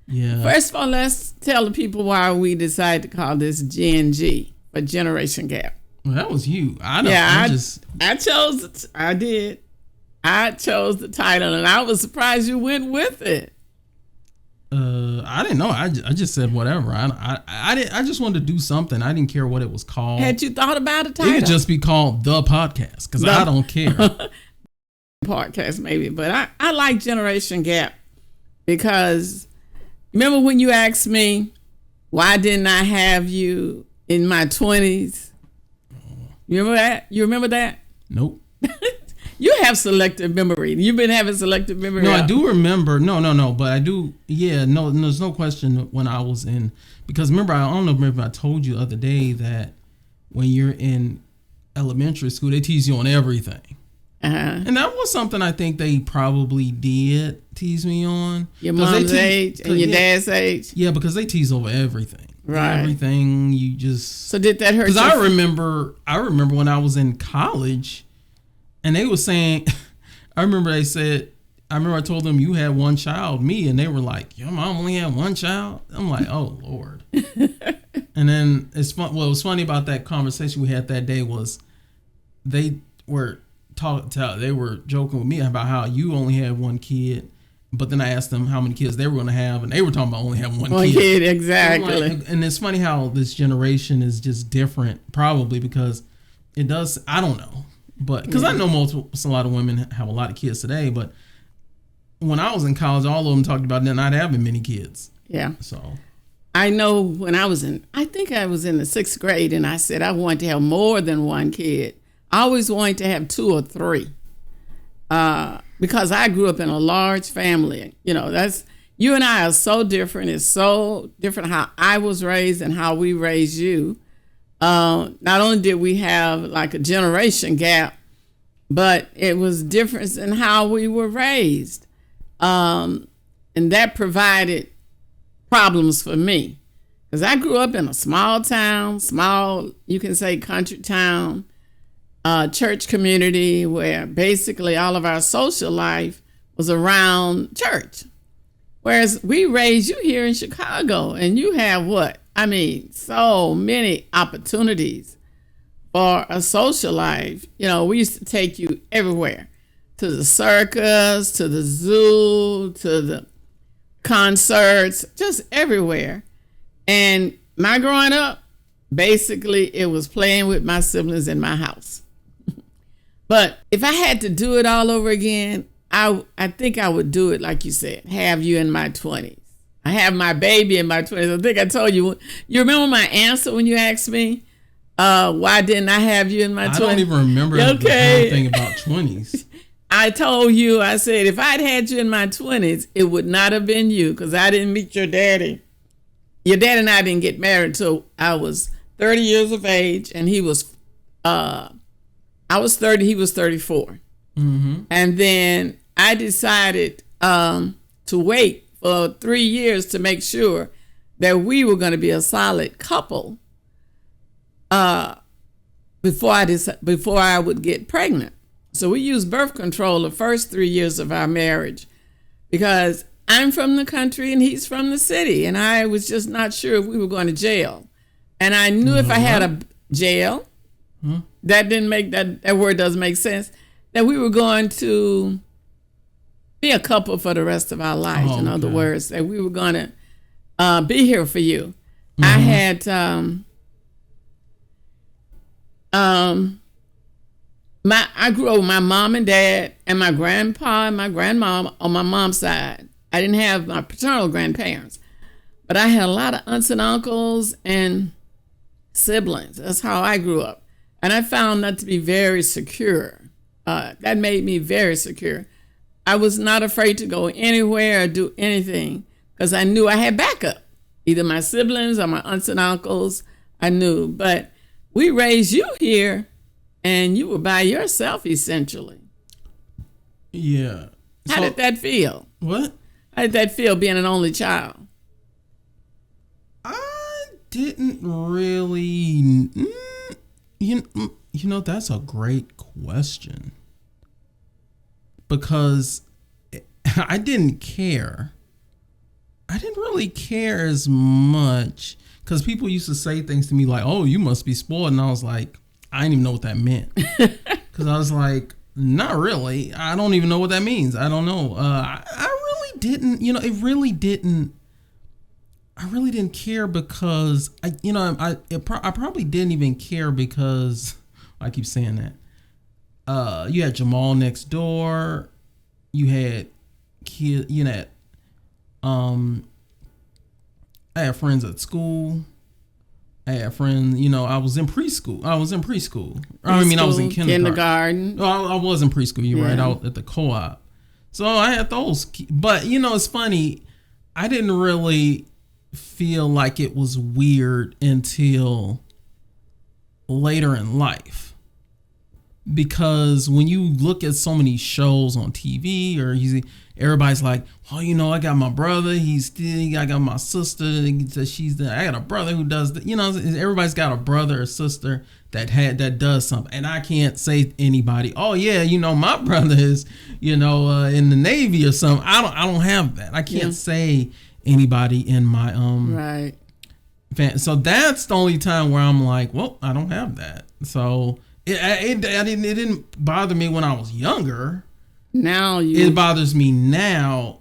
Yeah. First of all, let's tell the people why we decided to call this GNG, for Generation Gap. Well, that was you. I chose the title, and I was surprised you went with it. I didn't know. I just said whatever. I just wanted to do something. I didn't care what it was called. Had you thought about a title? It could just be called The Podcast, because I don't care. Podcast maybe, but I like Generation Gap because remember when you asked me why didn't I have you in my 20s? You remember that? You remember that? Nope. You have selective memory. You've been having selective memory. No, I do remember. No, but I do. Yeah, no, there's no question when I was in, because remember, I don't know if I told you the other day that when you're in elementary school, they tease you on everything. Uh-huh. And that was something I think they probably did tease me on. Your mom's age and your dad's age? Yeah, because they tease over everything. Right. Everything you just... So did that hurt you? Because I remember when I was in college, and they were saying... I remember I told them you had one child, me, and they were like, your mom only had one child? I'm like, oh, Lord. And then it's fun. What was funny about that conversation we had that day was they were joking with me about how you only had one kid, but then I asked them how many kids they were going to have, and they were talking about only having one kid. Exactly. And it's funny how this generation is just different, probably because it does. I don't know, but because I know a lot of women have a lot of kids today, but when I was in college, all of them talked about not having many kids. Yeah. So I know when I think I was in the 6th grade, and I said I wanted to have more than one kid. I always wanted to have 2 or 3 because I grew up in a large family. You know, you and I are so different. It's so different how I was raised and how we raised you. Not only did we have like a generation gap, but it was different in how we were raised. And that provided problems for me because I grew up in a small town, you can say country town, church community where basically all of our social life was around church. Whereas we raised you here in Chicago and you have so many opportunities for a social life. You know, we used to take you everywhere, to the circus, to the zoo, to the concerts, just everywhere. And my growing up, basically it was playing with my siblings in my house. But if I had to do it all over again, I think I would do it like you said, have you in my 20s. I have my baby in my 20s. I think I told you. You remember my answer when you asked me, why didn't I have you in my 20s? I don't even remember the whole thing about 20s. I told you, I said, if I'd had you in my 20s, it would not have been you because I didn't meet your daddy. Your dad and I didn't get married until I was 30 years of age, and he was... I was 30, he was 34. Mm-hmm. And then I decided to wait for 3 years to make sure that we were going to be a solid couple before I would get pregnant. So we used birth control the first 3 years of our marriage because I'm from the country and he's from the city. And I was just not sure if we were going to jail. And I knew if I had a jail... That didn't make that word doesn't make sense. That we were going to be a couple for the rest of our lives. In other words, that we were going to be here for you. Mm-hmm. I had I grew up with my mom and dad and my grandpa and my grandmom on my mom's side. I didn't have my paternal grandparents, but I had a lot of aunts and uncles and siblings. That's how I grew up. And I found that to be very secure. That made me very secure. I was not afraid to go anywhere or do anything because I knew I had backup, either my siblings or my aunts and uncles. I knew. But we raised you here, and you were by yourself, essentially. Yeah. How did that feel? What? How did that feel, being an only child? I didn't really... You know, that's a great question because I didn't care I didn't really care as much because people used to say things to me like, "Oh, you must be spoiled," and I was like, I didn't even know what that meant because I was like, not really. I don't even know what that means. I don't know. I really didn't. You know, it really didn't. I really didn't care because I probably didn't even care because I keep saying that. You had Jamal next door. You had kid. You know, I had friends at school. I had friends. You know, I was in preschool. I was in kindergarten. Well, I was in preschool. You're right. Out at the co-op. So I had those. But you know, it's funny. I didn't really feel like it was weird until later in life, because when you look at so many shows on TV or you see everybody's like, well, you know, I got my brother, I got my sister, I got a brother who does that. You know, everybody's got a brother or sister that does something, and I can't say to anybody, oh yeah, you know, my brother is, you know, in the Navy or something. I don't have that. I can't say anybody in my right. So that's the only time where I'm like, well, I don't have that. So it didn't bother me when I was younger. Now it bothers me now.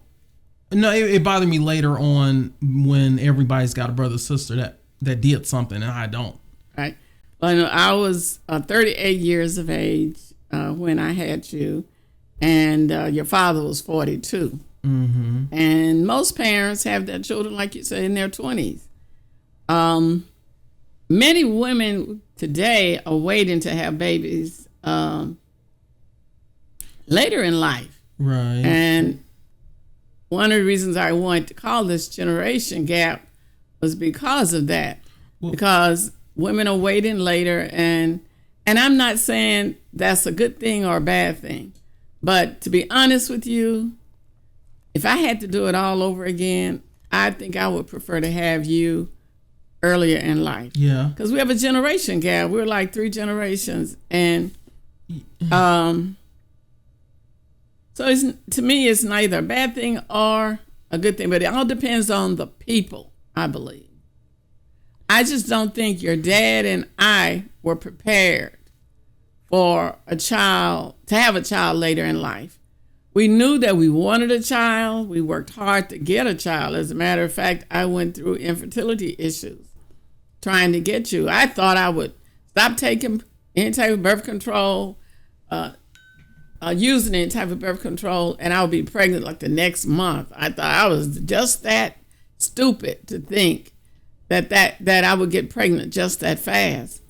No, it bothered me later on when everybody's got a brother or sister that did something and I don't. Right. Well, I was 38 years of age when I had you, and your father was 42. Mm-hmm. And most parents have their children, like you say, in their 20s. Many women today are waiting to have babies later in life. Right. And one of the reasons I wanted to call this generation gap was because of that. Well, because women are waiting later, and I'm not saying that's a good thing or a bad thing. But to be honest with you, if I had to do it all over again, I think I would prefer to have you earlier in life. Yeah. Because we have a generation gap. We're like 3 generations. And so to me, it's neither a bad thing or a good thing. But it all depends on the people, I believe. I just don't think your dad and I were prepared for to have a child later in life. We knew that we wanted a child. We worked hard to get a child. As a matter of fact, I went through infertility issues trying to get you. I thought I would stop taking any type of birth control, using any type of birth control, and I would be pregnant like the next month. I thought I was just that stupid to think that I would get pregnant just that fast.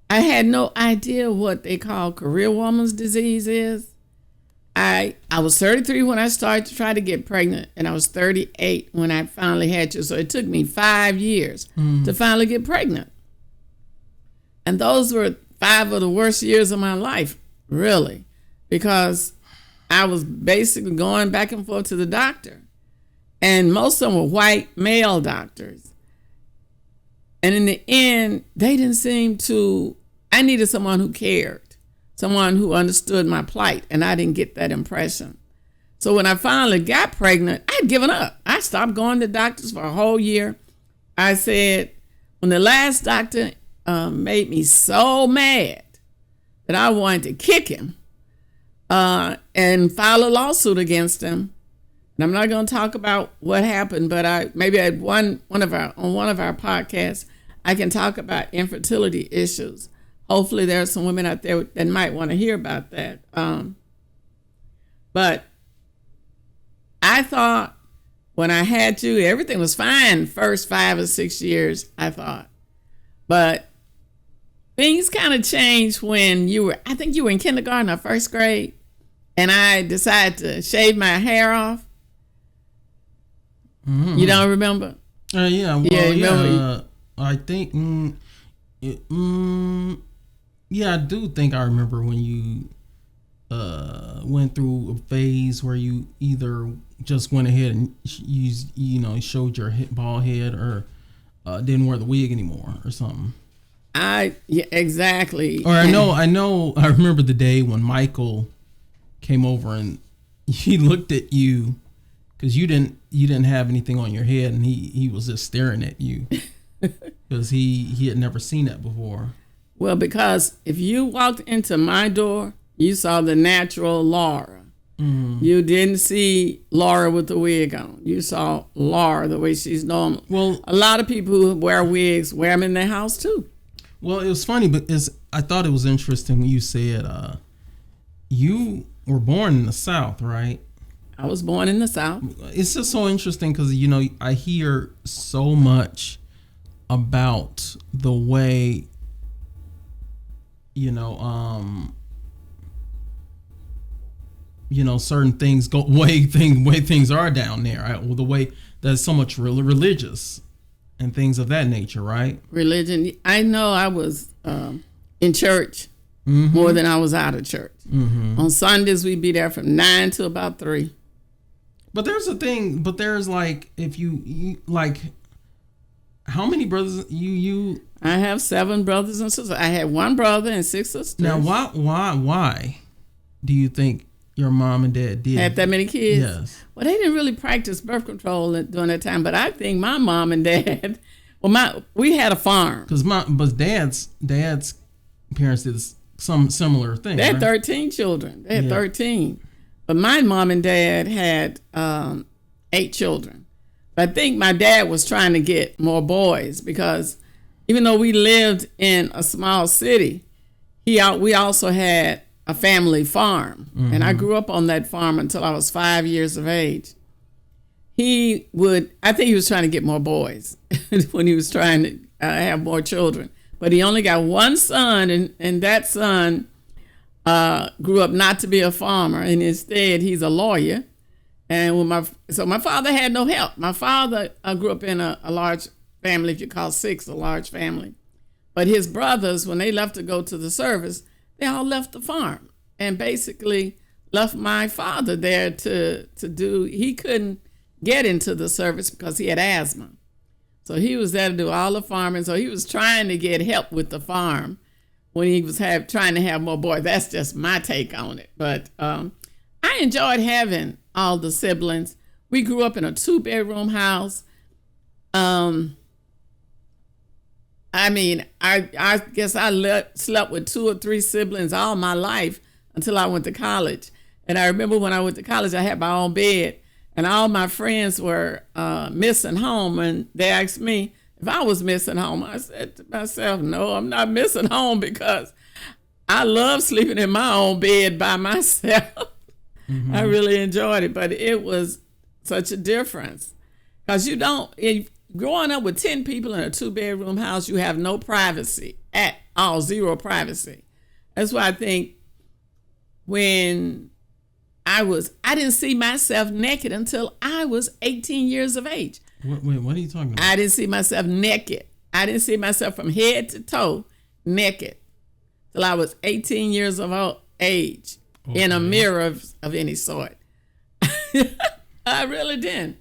I had no idea what they call career woman's disease is. I was 33 when I started to try to get pregnant, and I was 38 when I finally had you. So it took me 5 years to finally get pregnant. And those were 5 of the worst years of my life, really, because I was basically going back and forth to the doctor. And most of them were white male doctors. And in the end, they didn't seem to, I needed someone who cared. Someone who understood my plight, and I didn't get that impression. So when I finally got pregnant, I had given up. I stopped going to doctors for a whole year. I said, when the last doctor made me so mad that I wanted to kick him and file a lawsuit against him. And I'm not going to talk about what happened, but on one of our podcasts, I can talk about infertility issues. Hopefully there are some women out there that might want to hear about that. But I thought when I had you, everything was fine first 5 or 6 years, I thought. But things kind of changed when I think you were in kindergarten or first grade, and I decided to shave my hair off. Mm-hmm. You don't remember? Yeah. Well, yeah. I think... Yeah, I do think I remember when you went through a phase where you either just went ahead and showed your bald head or didn't wear the wig anymore or something. Yeah, exactly. Or I remember the day when Michael came over and he looked at you because you didn't have anything on your head, and he was just staring at you because he had never seen that before. Well, because if you walked into my door, you saw the natural Laura. Mm-hmm. You didn't see Laura with the wig on. You saw Laura the way she's normal. Well, a lot of people who wear wigs wear them in their house too. Well, it was funny, but I thought it was interesting when you said you were born in the South, right? I was born in the South. It's just so interesting because, I hear so much about the way, certain things go, way things are down there, right? Well, the way that's so much really religious and things of that nature, right? Religion. I know I was in church more than I was out of church. Mm-hmm. On Sundays, we'd be there from 9 to about 3. But there's a thing. But there's like, if you like, how many brothers you? I have 7 brothers and sisters. I had 1 brother and 6 sisters. Now, why do you think your mom and dad did had that many kids? Yes. Well, they didn't really practice birth control during that time. But I think my mom and dad, we had a farm. But dad's parents did some similar thing. They had right? 13 children. They had 13. But my mom and dad had 8 children. But I think my dad was trying to get more boys because even though we lived in a small city, we also had a family farm. Mm-hmm. And I grew up on that farm until I was 5 years of age. I think he was trying to get more boys when he was trying to have more children. But he only got 1 son, and that son grew up not to be a farmer, and instead he's a lawyer. And my father had no help. My father grew up in a large family, if you call 6 a large family. But his brothers, when they left to go to the service, they all left the farm and basically left my father there to do. He couldn't get into the service because he had asthma. So he was there to do all the farming. So he was trying to get help with the farm when he was trying to have more boys. That's just my take on it. But I enjoyed having all the siblings. We grew up in a 2-bedroom house. I guess I slept with 2 or 3 siblings all my life until I went to college. And I remember when I went to college, I had my own bed. And all my friends were missing home. And they asked me if I was missing home. I said to myself, no, I'm not missing home because I love sleeping in my own bed by myself. Mm-hmm. I really enjoyed it. But it was such a difference. Because growing up with 10 people in a 2-bedroom house, you have no privacy at all, 0 privacy. That's why I think when I didn't see myself naked until I was 18 years of age. What are you talking about? I didn't see myself naked. I didn't see myself from head to toe naked till I was 18 years of age in a mirror of any sort. I really didn't.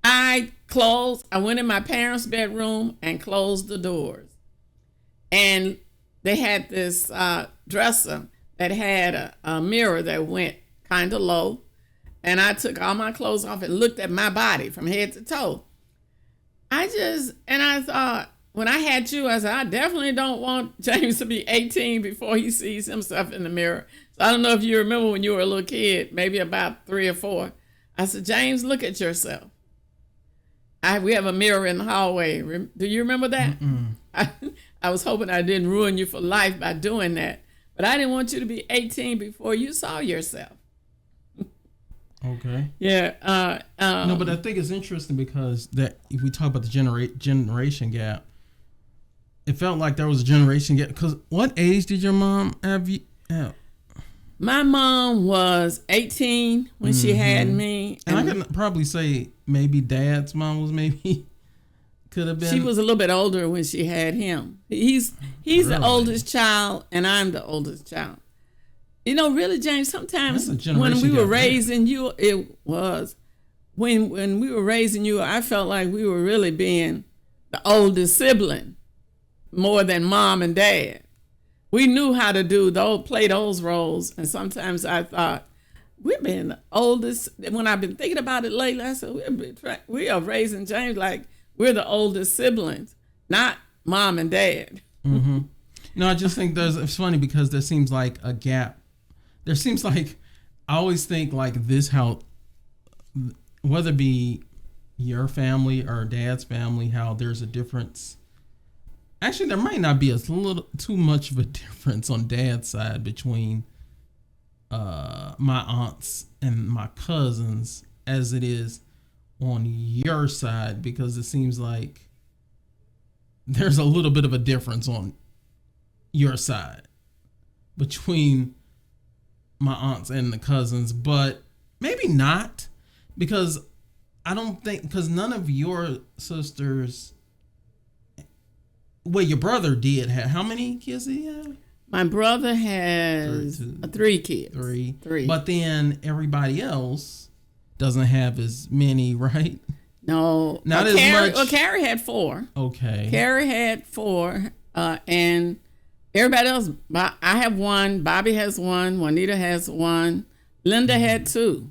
I went in my parents' bedroom and closed the doors. And they had this dresser that had a mirror that went kind of low. And I took all my clothes off and looked at my body from head to toe. I thought, when I had you, I said, I definitely don't want James to be 18 before he sees himself in the mirror. So I don't know if you remember when you were a little kid, maybe about 3 or 4. I said, James, look at yourself. We have a mirror in the hallway. Do you remember that? I was hoping I didn't ruin you for life by doing that. But I didn't want you to be 18 before you saw yourself. Okay. Yeah. No, but I think it's interesting because that if we talk about the generation gap, it felt like there was a generation gap. Because what age did your mom have you? My mom was 18 when she had me. And I can probably say maybe dad's mom was could have been. She was a little bit older when she had him. He's really? The oldest child, and I'm the oldest child. You know, really, James, sometimes when we were raising you, it was, when we were raising you, I felt like we were really being the oldest sibling more than mom and dad. We knew how to play those roles, and sometimes I thought we've been the oldest. When I've been thinking about it lately, I said we are raising James like we're the oldest siblings, not mom and dad. Mm-hmm. No, I just think it's funny because there seems like a gap. There seems like I always think like this how whether it be your family or dad's family, how there's a difference. Actually, there might not be a little too much of a difference on dad's side between my aunts and my cousins as it is on your side, because it seems like there's a little bit of a difference on your side between my aunts and the cousins, but maybe not, because I don't think, because none of your sisters, well, your brother did have, how many kids did he have? My brother has 3 kids. Three. But then everybody else doesn't have as many, right? No. Not as much. Well, Carrie had 4. Okay. Carrie had 4, and everybody else, I have 1, Bobby has 1, Juanita has 1, Linda had 2.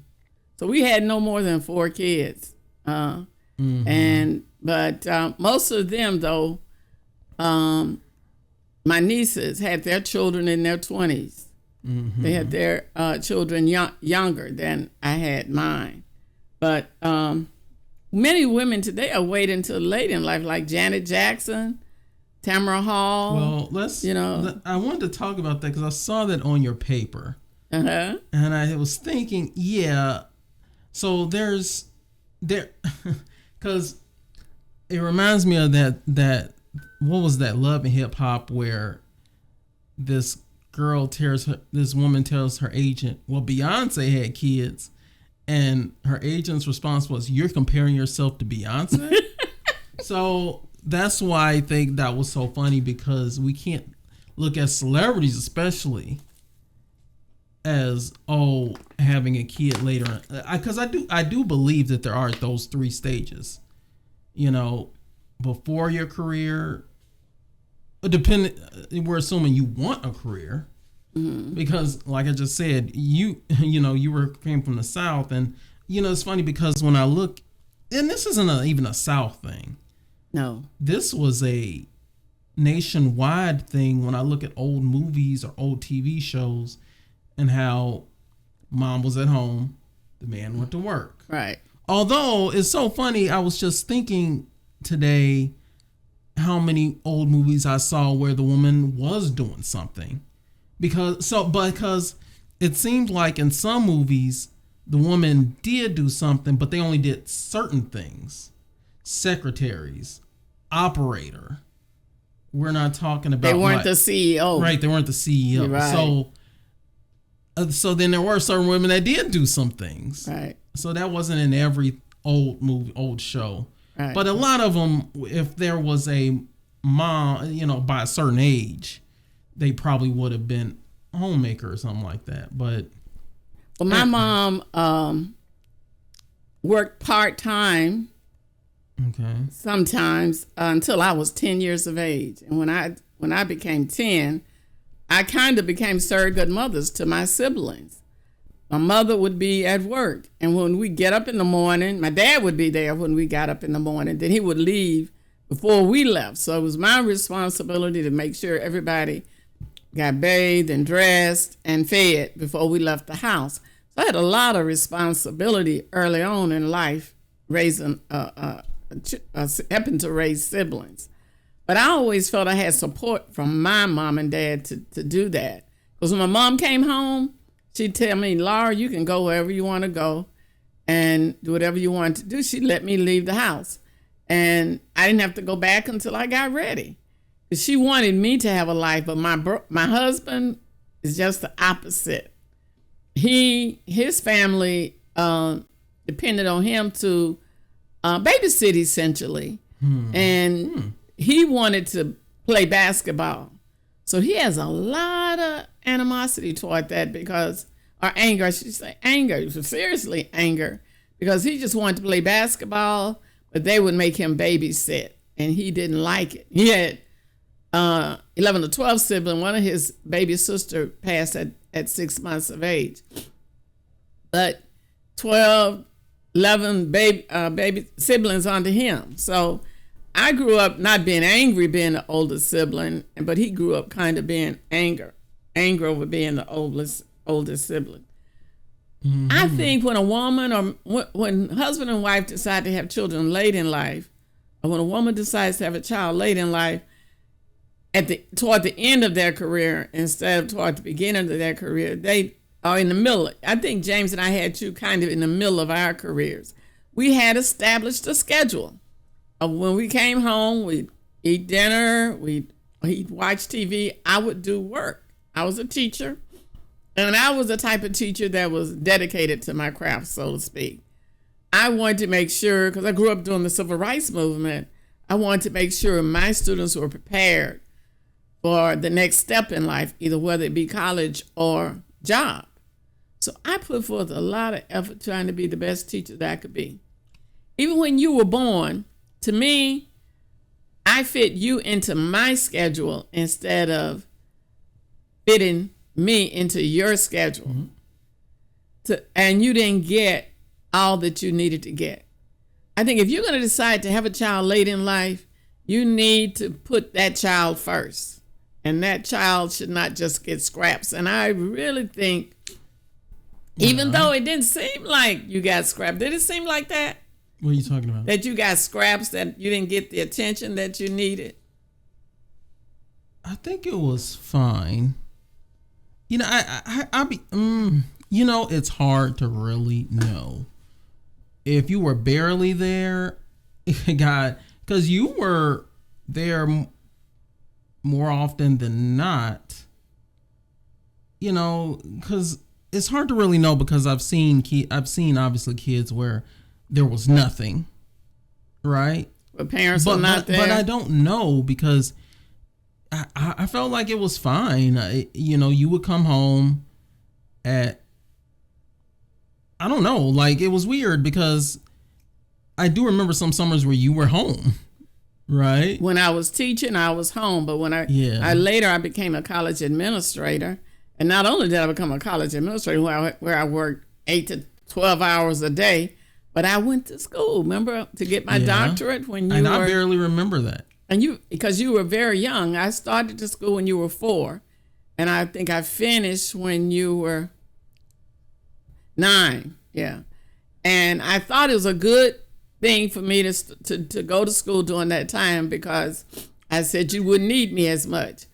So we had no more than 4 kids. But most of them, though, my nieces had their children in their 20s. Mm-hmm. They had their children younger than I had mine. But many women today are waiting until late in life, like Janet Jackson, Tamara Hall. Well, I wanted to talk about that because I saw that on your paper. Uh-huh. And I was thinking, so because it reminds me of that what was that Love and Hip Hop where this woman tells her agent, well, Beyonce had kids, and her agent's response was, you're comparing yourself to Beyonce? So that's why I think that was so funny, because we can't look at celebrities especially as having a kid later, because I do believe that there are those 3 stages, before your career, we're assuming you want a career, because like I just said, you came from the South, and it's funny because when I look, and this isn't even a South thing. No, this was a nationwide thing when I look at old movies or old TV shows and how mom was at home, the man went to work. Right. Although it's so funny, I was just thinking today how many old movies I saw where the woman was doing something, because it seemed like in some movies the woman did do something, but they only did certain things. Secretaries, operator. We're not talking about, they weren't the CEO. Right, they weren't the CEO. Right. So then there were certain women that did do some things. Right. So that wasn't in every old movie, old show. Right. But a lot of them, if there was a mom, by a certain age, they probably would have been a homemaker or something like that. But my mom worked part-time. Okay. Sometimes until I was 10 years of age. And when I became 10, I kind of became surrogate mothers to my siblings. My mother would be at work, and when we get up in the morning, my dad would be there when we got up in the morning. Then he would leave before we left. So it was my responsibility to make sure everybody got bathed and dressed and fed before we left the house. So I had a lot of responsibility early on in life, raising, helping to raise siblings. But I always felt I had support from my mom and dad to do that. Because when my mom came home, she'd tell me, Laura, you can go wherever you want to go and do whatever you want to do. She'd let me leave the house. And I didn't have to go back until I got ready. She wanted me to have a life, but my husband is just the opposite. His family depended on him to babysit, essentially. And he wanted to play basketball. So he has a lot of animosity toward that, or anger, I should say anger, seriously anger, because he just wanted to play basketball, but they would make him babysit, and he didn't like it. He had 11 or 12 siblings. One of his baby sister passed at 6 months of age. but 12, 11 baby siblings under him. So I grew up not being angry being the oldest sibling, but he grew up kind of being anger over being the oldest sibling. Mm-hmm. I think when a woman or when husband and wife decide to have children late in life, or when a woman decides to have a child late in life, toward the end of their career instead of toward the beginning of their career, they are in the middle. I think James and I had you kind of in the middle of our careers. We had established a schedule of when we came home, we'd eat dinner, we'd watch TV. I would do work. I was a teacher, and I was the type of teacher that was dedicated to my craft, so to speak. I wanted to make sure, because I grew up during the civil rights movement, I wanted to make sure my students were prepared for the next step in life, either whether it be college or job. So I put forth a lot of effort trying to be the best teacher that I could be. Even when you were born, to me, I fit you into my schedule instead of fitting me into your schedule. Mm-hmm. And you didn't get all that you needed to get. I think if you're going to decide to have a child late in life, you need to put that child first. And that child should not just get scraps. And I really think, even though it didn't seem like you got scraps, did it seem like that? What are you talking about? That you got scraps, that you didn't get the attention that you needed? I think it was fine. You know, I'll be, you know, it's hard to really know. If you were barely there, God, because you were there more often than not, you know, because it's hard to really know, because I've seen obviously kids where there was nothing, right? But parents are not there. But I don't know, because I felt like it was fine. You know, you would come home at, I don't know, like it was weird, because I do remember some summers where you were home, right? When I was teaching, I was home. But when I later I became a college administrator. And not only did I become a college administrator where I worked 8 to 12 hours a day, but I went to school, remember, to get my doctorate when you were. And I barely remember that. And because you were very young. I started to school when you were 4. And I think I finished when you were 9. Yeah. And I thought it was a good thing for me to go to school during that time, because I said you wouldn't need me as much.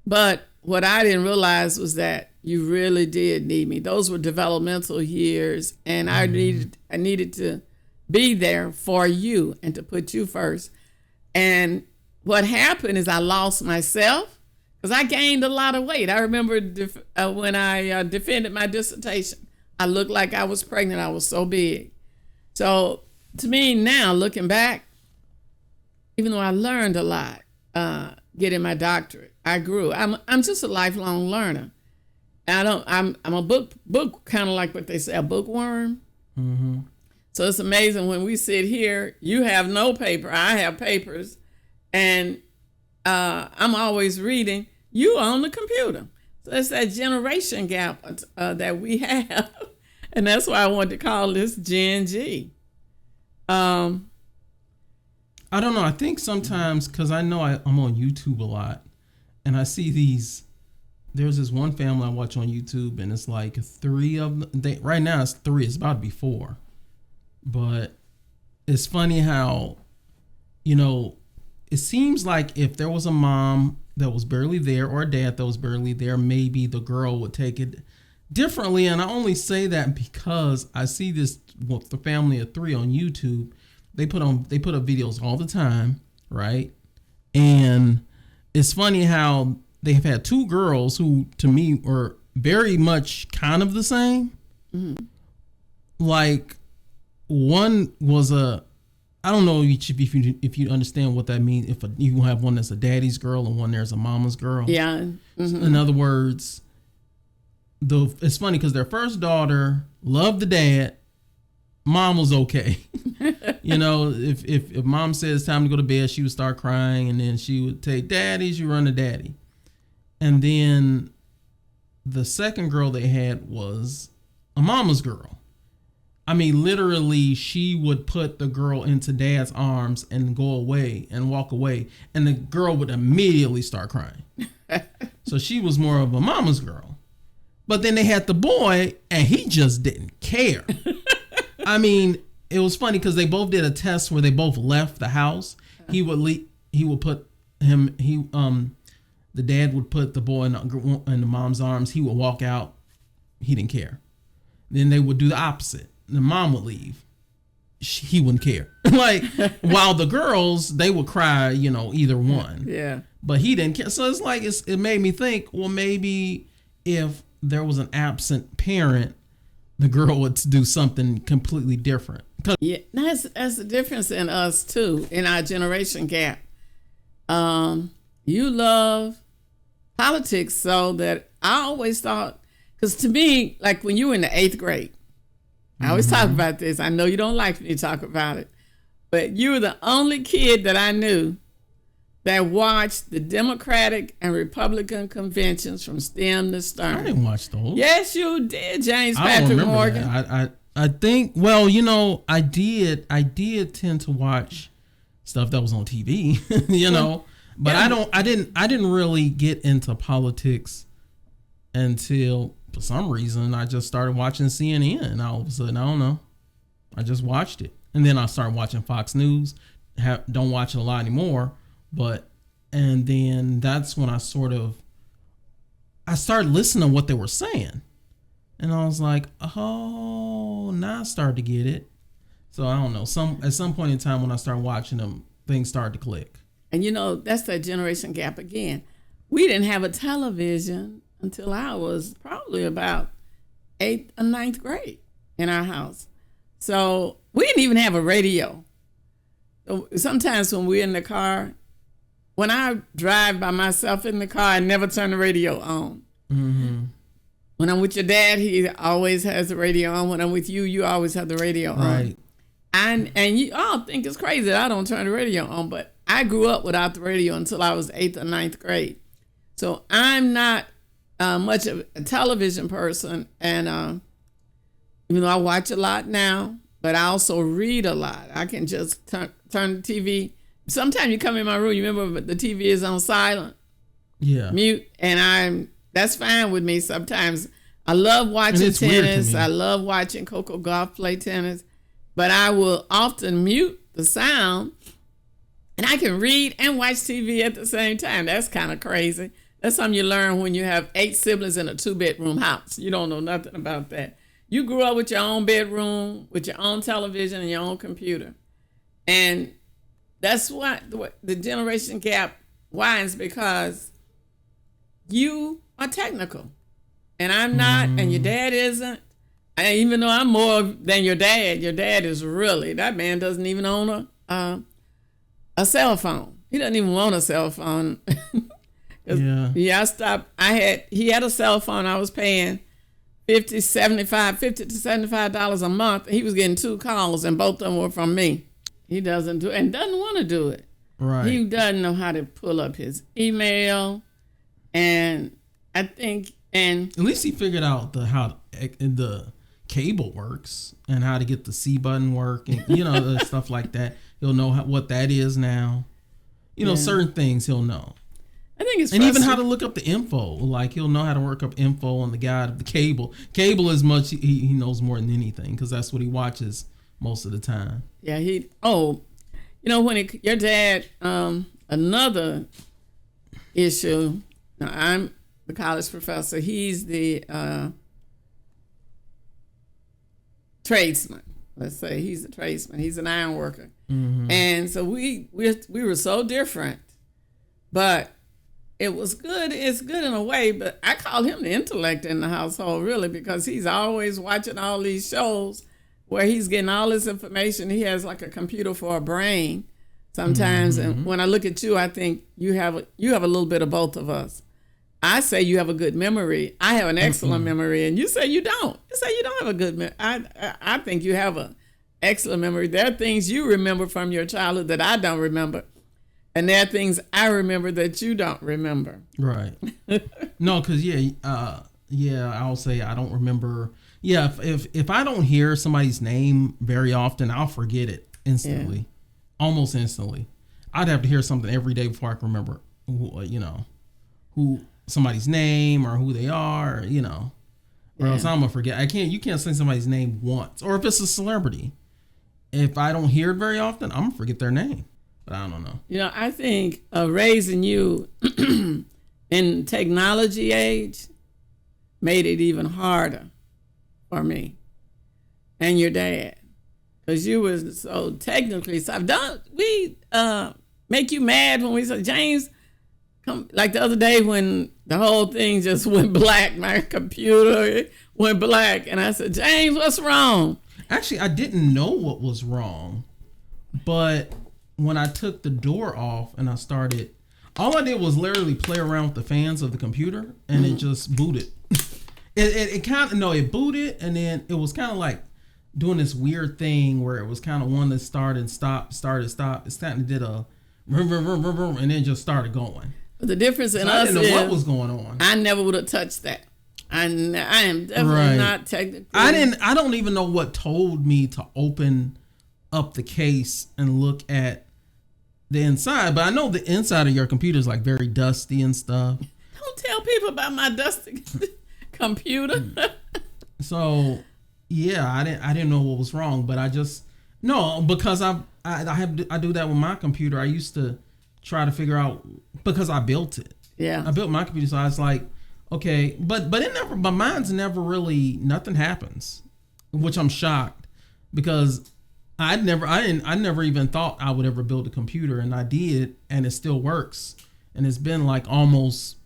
But what I didn't realize was that you really did need me. Those were developmental years, and I needed to be there for you and to put you first. And what happened is I lost myself, because I gained a lot of weight. I remember when I defended my dissertation, I looked like I was pregnant. I was so big. So to me now, looking back, even though I learned a lot, getting my doctorate, I grew. I'm just a lifelong learner. I'm a book kind of like what they say, a bookworm. Mm-hmm. So it's amazing when we sit here, you have no paper, I have papers, and I'm always reading. You are on the computer. So it's that generation gap that we have. And that's why I wanted to call this Gen G. I don't know. I think sometimes, because I know I'm on YouTube a lot, and I see there's this one family I watch on YouTube, and it's like 3 of them. Right now it's 3. It's about to be 4. But it's funny how, you know, it seems like if there was a mom that was barely there or a dad that was barely there, maybe the girl would take it differently. And I only say that because I see the family of 3 on YouTube. They put up videos all the time, right? And it's funny how they've had 2 girls who, to me, were very much kind of the same. Mm-hmm. Like, one was I don't know if you understand what that means. If you have one that's a daddy's girl and one there's a mama's girl. Yeah. Mm-hmm. In other words, it's funny because their first daughter loved the dad. Mom was okay. You know, if mom said it's time to go to bed, she would start crying, and then she would take daddy's, you run to daddy. And then the second girl they had was a mama's girl. I mean, literally, she would put the girl into dad's arms and go away and walk away, and the girl would immediately start crying. So she was more of a mama's girl. But then they had the boy, and he just didn't care. I mean, it was funny because they both did a test where they both left the house. He would put him. The dad would put the boy in the mom's arms. He would walk out. He didn't care. Then they would do the opposite. The mom would leave. He wouldn't care. Like, while the girls, they would cry, either one. Yeah. But he didn't care. So it's like, it made me think, well, maybe if there was an absent parent, the girl would do something completely different. Yeah, that's the difference in us, too, in our generation gap. You love politics so that I always thought, because to me, like when you were in the 8th grade, I always talk about this. I know you don't like me to talk about it, but you were the only kid that I knew that watched the Democratic and Republican conventions from stem to stern. I didn't watch those. Yes, you did, James I don't Patrick remember Morgan. that. I think, well, I did tend to watch stuff that was on TV, but Yeah. I didn't really get into politics until, for some reason, I just started watching CNN. All of a sudden, I don't know, I just watched it, and then I started watching Fox News. Don't watch it a lot anymore, and then that's when I started listening to what they were saying, and I was like, oh, now I started to get it. So I don't know. At some point in time when I started watching them, things started to click. And that's that generation gap again. We didn't have a television until I was probably about 8th or 9th grade in our house. So we didn't even have a radio. So sometimes when we're in the car, when I drive by myself in the car, I never turn the radio on. Mm-hmm. When I'm with your dad, he always has the radio on. When I'm with you, you always have the radio on. Right. And you all think it's crazy that I don't turn the radio on, but I grew up without the radio until I was 8th or 9th grade. So I'm not much of a television person, and even though I watch a lot now, but I also read a lot. I can just turn the TV. Sometimes you come in my room, you remember the TV is on silent, mute, and that's fine with me. Sometimes I love watching tennis. I love watching Coco Gauff play tennis, but I will often mute the sound, and I can read and watch TV at the same time. That's kind of crazy. That's something you learn when you have 8 siblings in a 2-bedroom house. You don't know nothing about that. You grew up with your own bedroom, with your own television and your own computer. And that's what the generation gap winds, because you are technical and I'm not, and your dad isn't. And even though I'm more than your dad is really, that man doesn't even own a cell phone. He doesn't even want a cell phone. Yeah. He had a cell phone. I was paying $50 to $75 a month. He was getting 2 calls, and both of them were from me. He doesn't do it and doesn't want to do it. Right. He doesn't know how to pull up his email, and I think, and at least he figured out how the cable works and how to get the C button work, and stuff like that. He'll know what that is now. Certain things he'll know. I think it's even how to look up the info. Like, he'll know how to work up info on the guide of the cable. Cable is much he knows more than anything, because that's what he watches most of the time. Yeah, when your dad, another issue. Now, I'm the college professor. He's the tradesman. Let's say he's a tradesman. He's an iron worker. Mm-hmm. And so we were so different, but it was good. It's good in a way, but I call him the intellect in the household, really, because he's always watching all these shows where he's getting all this information. He has like a computer for a brain sometimes. Mm-hmm. And when I look at you, I think you have a little bit of both of us. I say you have a good memory. I have an excellent memory, and you say you don't. You say you don't have a good memory. I think you have an excellent memory. There are things you remember from your childhood that I don't remember. And there are things I remember that you don't remember. Right. No, because, I'll say I don't remember. Yeah, if I don't hear somebody's name very often, I'll forget it instantly, almost instantly. I'd have to hear something every day before I can remember, who somebody's name or who they are, or else I'm gonna forget. You can't say somebody's name once, or if it's a celebrity. If I don't hear it very often, I'm gonna forget their name. But I don't know. I think raising you in technology age made it even harder for me and your dad, because you was so technically savvy. Don't we make you mad when we said, James, come, like the other day when the whole thing just went black, my computer went black, and I said, James, what's wrong? Actually, I didn't know what was wrong, but when I took the door off and I started, all I did was literally play around with the fans of the computer, and it just booted. It booted, and then it was kind of like doing this weird thing where it was kind of one that started, stop. It kind of did a vroom, vroom, vroom, vroom, vroom, and then just started going. But the difference in us I didn't know what was going on. I never would have touched that. I am definitely not technically. I don't even know what told me to open up the case and look at the inside, but I know the inside of your computer is like very dusty and stuff. Don't tell people about my dusty computer. So yeah, I didn't know what was wrong, but because I do that with my computer. I used to try to figure out, because I built it. Yeah, I built my computer, so I was like, okay, but mine's never really, nothing happens, which I'm shocked, because I never even thought I would ever build a computer, and I did, and it still works, and it's been like almost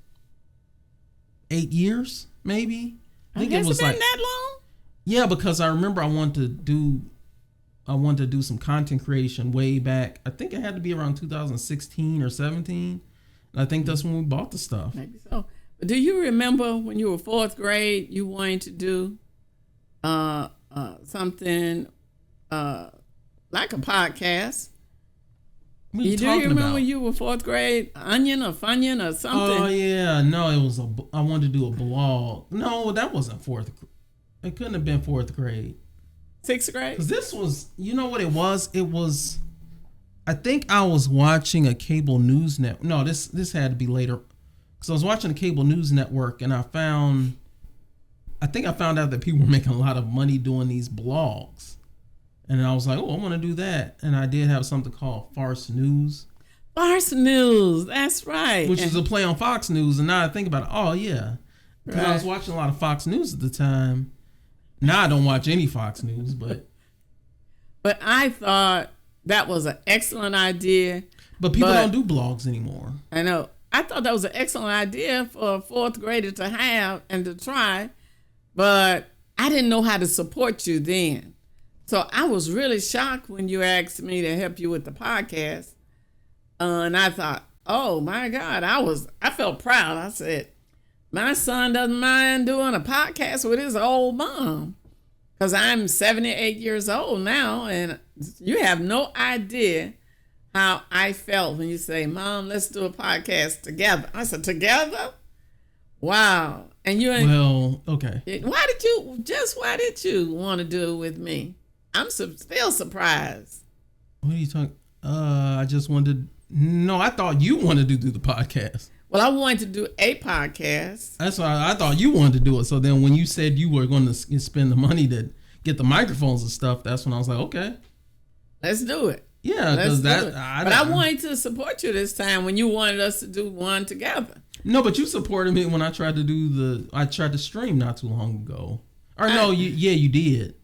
8 years, maybe. I think it was been that long. Yeah, because I remember I wanted to do some content creation way back. I think it had to be around 2016 or 17. And I think that's when we bought the stuff. Maybe so. But do you remember when you were fourth grade, you wanted to do something like a podcast? What are you do talking you remember about? When you were fourth grade, Onion or Funyun or something? Oh yeah, no, I wanted to do a blog. No, that wasn't fourth. It couldn't have been fourth grade. Sixth grade? Because this was, you know what it was? It was, I think I was watching a cable news network. No, this had to be later. Because I was watching a cable news network, and I found out that people were making a lot of money doing these blogs. And I was like, oh, I want to do that. And I did have something called Farce News. Farce News, that's right. Which is a play on Fox News. And now I think about it, oh yeah. Because I was watching a lot of Fox News at the time. Now I don't watch any Fox News, but I thought that was an excellent idea. But people don't do blogs anymore. I know. I thought that was an excellent idea for a fourth grader to have and to try, but I didn't know how to support you then. So I was really shocked when you asked me to help you with the podcast. And I thought, oh my God, I felt proud. I said, my son doesn't mind doing a podcast with his old mom, because I'm 78 years old now, and you have no idea how I felt when you say, Mom, let's do a podcast together. I said, together? Wow. And you well, okay. Why did you want to do it with me? I'm still surprised. What are you talking? I just wanted. No, I thought you wanted to do the podcast. Well, I wanted to do a podcast. That's why I thought you wanted to do it. So then when you said you were going to spend the money to get the microphones and stuff, that's when I was like, okay, let's do it. Yeah, because I wanted to support you this time when you wanted us to do one together. No, but you supported me when I tried to stream not too long ago. Or no, you did.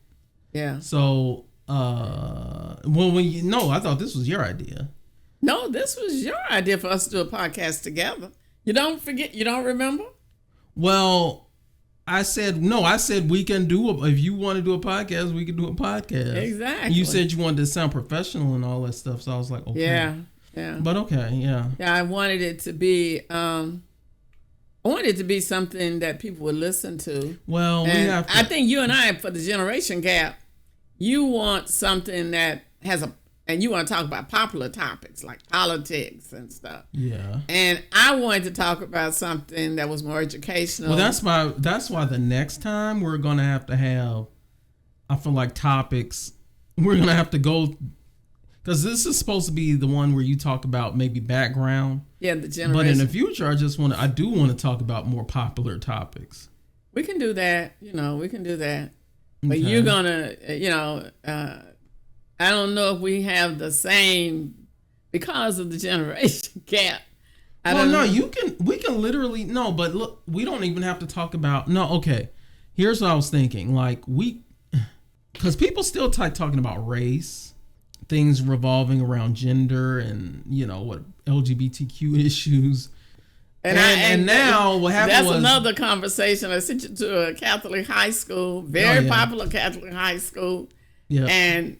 Yeah. So, I thought this was your idea. No, this was your idea for us to do a podcast together. You don't remember? Well, I said we can if you want to do a podcast, we can do a podcast. Exactly. And you said you wanted to sound professional and all that stuff, so I was like, okay. Yeah. But okay, yeah. Yeah, I wanted it to be something that people would listen to. Well, I think you and I, for the generation gap, you want something that has and you want to talk about popular topics like politics and stuff. Yeah. And I wanted to talk about something that was more educational. Well, that's why the next time we're gonna have to have, I feel like, topics. We're gonna have to go, because this is supposed to be the one where you talk about maybe background. Yeah, the generation. But in the future, I do want to talk about more popular topics. We can do that. We can do that. But Okay. you're gonna, I don't know if we have the same because of the generation gap. We can literally, no, but look, we don't even have to talk about, no, okay. Here's what I was thinking. Like, because people still talking about race, things revolving around gender and, what LGBTQ issues. And now what happened that's was, another conversation. I sent you to a Catholic high school, very popular Catholic high school. Yeah. And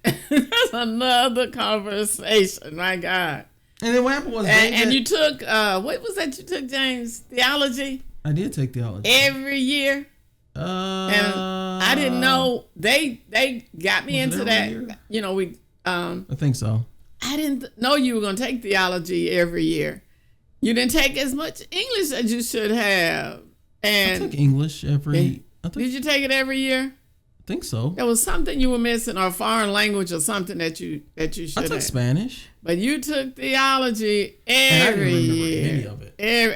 that's another conversation. My God. And then what happened was, and you took what was that you took, James? Theology I did take theology every year. And I didn't know they got me into that. Year? I think so. I didn't know you were going to take theology every year. You didn't take as much English as you should have. And I took English every. Did you take it every year? I think so. There was something you were missing, or a foreign language, or something that you should have. I took Spanish. But you took theology And I every didn't remember year. any of it.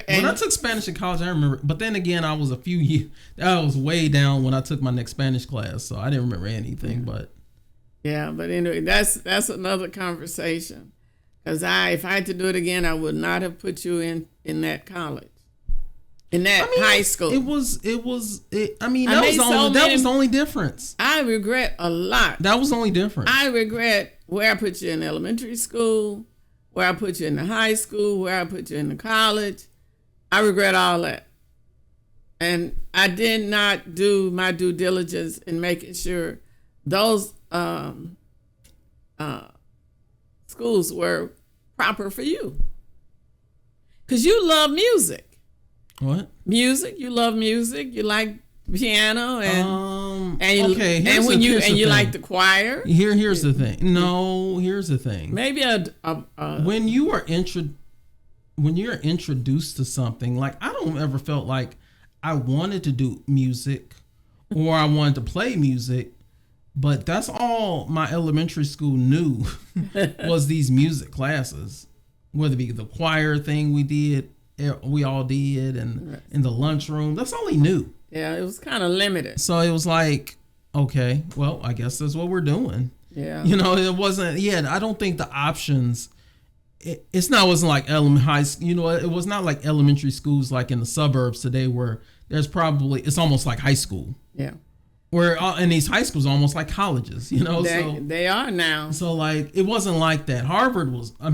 When I took Spanish in college, I remember. But then again, I was a few years. I was way down when I took my next Spanish class, so I didn't remember anything. But but anyway, that's another conversation. Because if I had to do it again, I would not have put you in that college, in that high school. That was the only difference. I regret a lot. That was the only difference. I regret where I put you in elementary school, where I put you in the high school, where I put you in the college. I regret all that. And I did not do my due diligence in making sure those schools were proper for you. Because you love music. What? Music. You love music. You like piano and okay. And when you like the choir. Here's the thing. No, here's the thing. Maybe when you're introduced to something, like, I don't ever felt like I wanted to do music or I wanted to play music, but that's all my elementary school knew was these music classes, whether it be the choir thing we all did, and in the lunchroom. That's all he knew. Yeah, it was kind of limited. So it was like, okay, well, I guess that's what we're doing. Yeah. It wasn't, I don't think the options, it wasn't like high school, it was not like elementary schools like in the suburbs today where it's almost like high school. Yeah. Where in these high schools almost like colleges, They are now. So like, it wasn't like that. Harvard was, I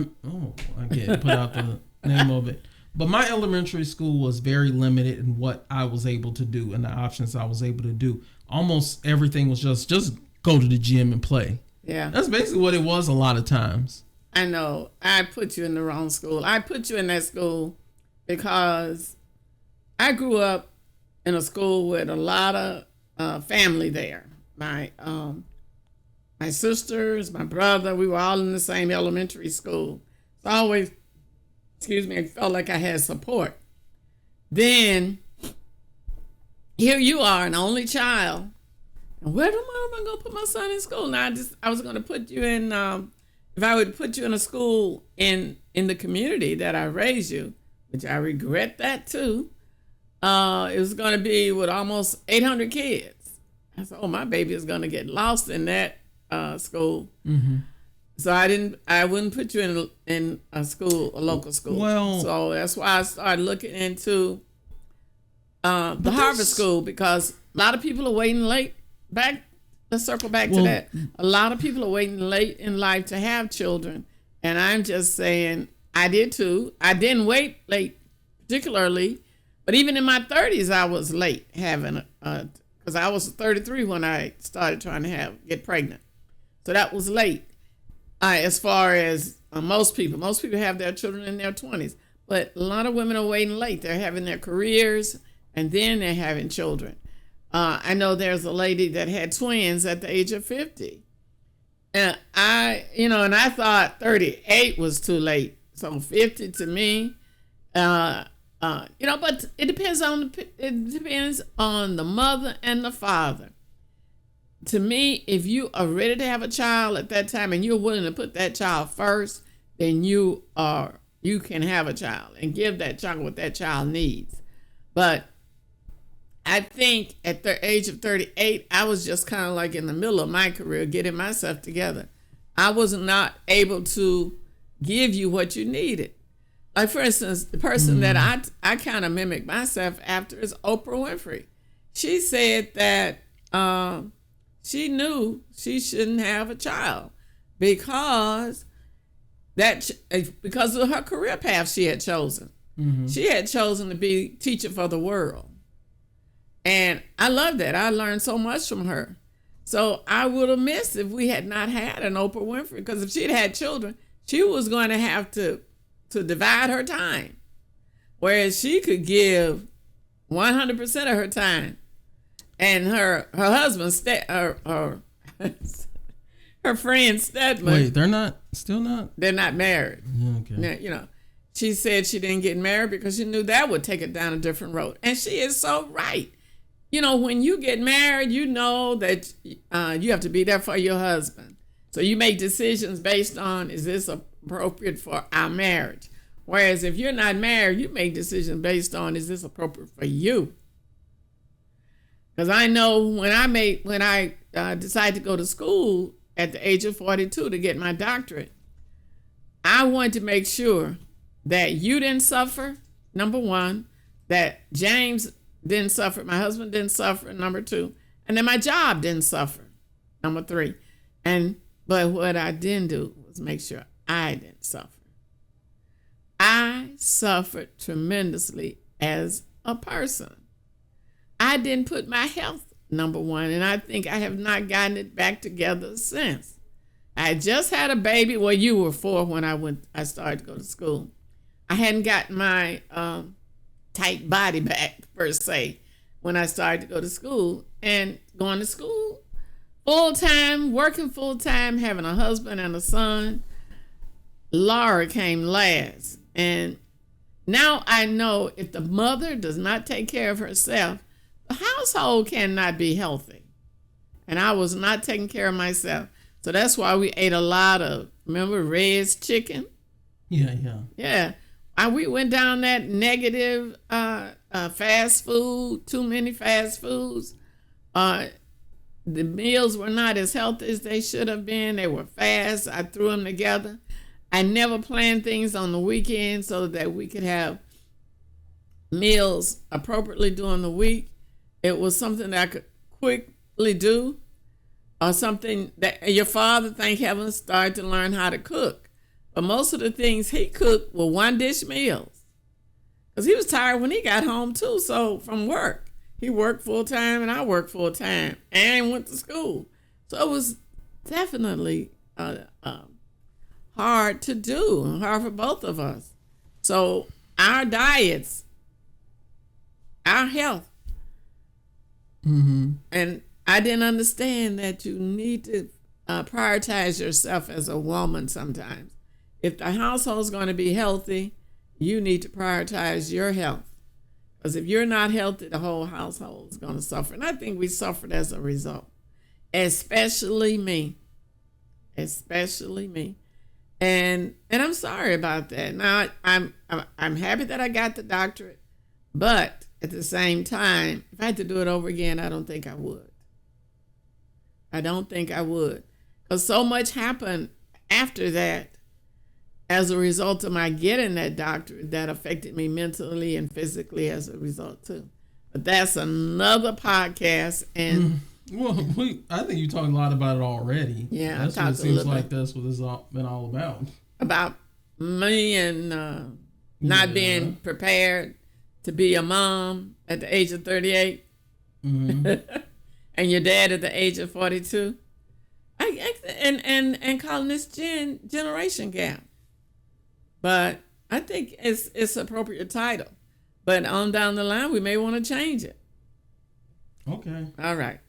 can't put out the name of it. But my elementary school was very limited in what I was able to do and the options I was able to do. Almost everything was just go to the gym and play. Yeah. That's basically what it was a lot of times. I know. I put you in the wrong school. I put you in that school because I grew up in a school with a lot of family there. My sisters, my brother, we were all in the same elementary school. So I always, I felt like I had support. Then here you are, an only child. And where am I going to put my son in school? Now I was going to put you in, if I would put you in a school in the community that I raised you, which I regret that too. It was going to be with almost 800 kids. I said, my baby is going to get lost in that school. Mm-hmm. So I wouldn't put you in a local school. Well, so that's why I started looking into the Harvard School, because a lot of people are waiting late. Let's circle back to that. A lot of people are waiting late in life to have children. And I'm just saying, I did too. I didn't wait late particularly, but even in my 30s, I was late having because I was 33 when I started trying to get pregnant. So that was late. As far as most people have their children in their 20s, but a lot of women are waiting late. They're having their careers and then they're having children. I know there's a lady that had twins at the age of 50, And and I thought 38 was too late. So 50 to me, but it depends on the mother and the father. To me, if you are ready to have a child at that time and you're willing to put that child first, then you can have a child and give that child what that child needs. But I think at the age of 38, I was just kind of like in the middle of my career, getting myself together. I was not able to give you what you needed. Like, for instance, the person that I kind of mimic myself after is Oprah Winfrey. She said that she knew she shouldn't have a child because of her career path she had chosen. Mm-hmm. She had chosen to be teacher for the world. And I love that. I learned so much from her. So I would have missed if we had not had an Oprah Winfrey, because if she'd had children, she was going to have to divide her time. Whereas she could give 100% of her time. And her husband, her friend Stedman. Wait, still not? They're not married. Okay. Now, she said she didn't get married because she knew that would take it down a different road. And she is so right. When you get married, you know that you have to be there for your husband. So you make decisions based on, is this appropriate for our marriage? Whereas if you're not married, you make decisions based on, is this appropriate for you? Because I know when I decided to go to school at the age of 42 to get my doctorate, I wanted to make sure that you didn't suffer, number one, that James didn't suffer, my husband didn't suffer, number two, and then my job didn't suffer, number three. But what I didn't do was make sure I didn't suffer. I suffered tremendously as a person. I didn't put my health number one, and I think I have not gotten it back together since. I just had a baby. Well, you were 4 when I started to go to school. I hadn't gotten my tight body back, per se, when I started to go to school. And going to school full-time, working full-time, having a husband and a son, Laura came last. And now I know if the mother does not take care of herself, the household cannot be healthy. And I was not taking care of myself. So that's why we ate a lot of, remember, Red's chicken? Yeah. We went down that negative fast food, too many fast foods. The meals were not as healthy as they should have been. They were fast. I threw them together. I never planned things on the weekend so that we could have meals appropriately during the week. It was something that I could quickly do, or something that your father, thank heaven, started to learn how to cook. But most of the things he cooked were one-dish meals, because he was tired when he got home too. So from work, he worked full-time and I worked full-time and went to school. So it was definitely hard to do, hard for both of us. So our diets, our health, and I didn't understand that you need to prioritize yourself as a woman sometimes. If the household's going to be healthy, you need to prioritize your health. Because if you're not healthy, the whole household is going to suffer. And I think we suffered as a result, especially me. And I'm sorry about that. Now, I'm happy that I got the doctorate, but at the same time, if I had to do it over again, I don't think I would. Because so much happened after that as a result of my getting that doctorate that affected me mentally and physically as a result too. But that's another podcast. And well, I think you talked a lot about it already. Yeah, that's what it seems like. That's what it's been all about. About me and not being prepared to be a mom at the age of 38, and your dad at the age of 42, and calling this generation gap. But I think it's appropriate title. But on down the line, we may want to change it. Okay. All right.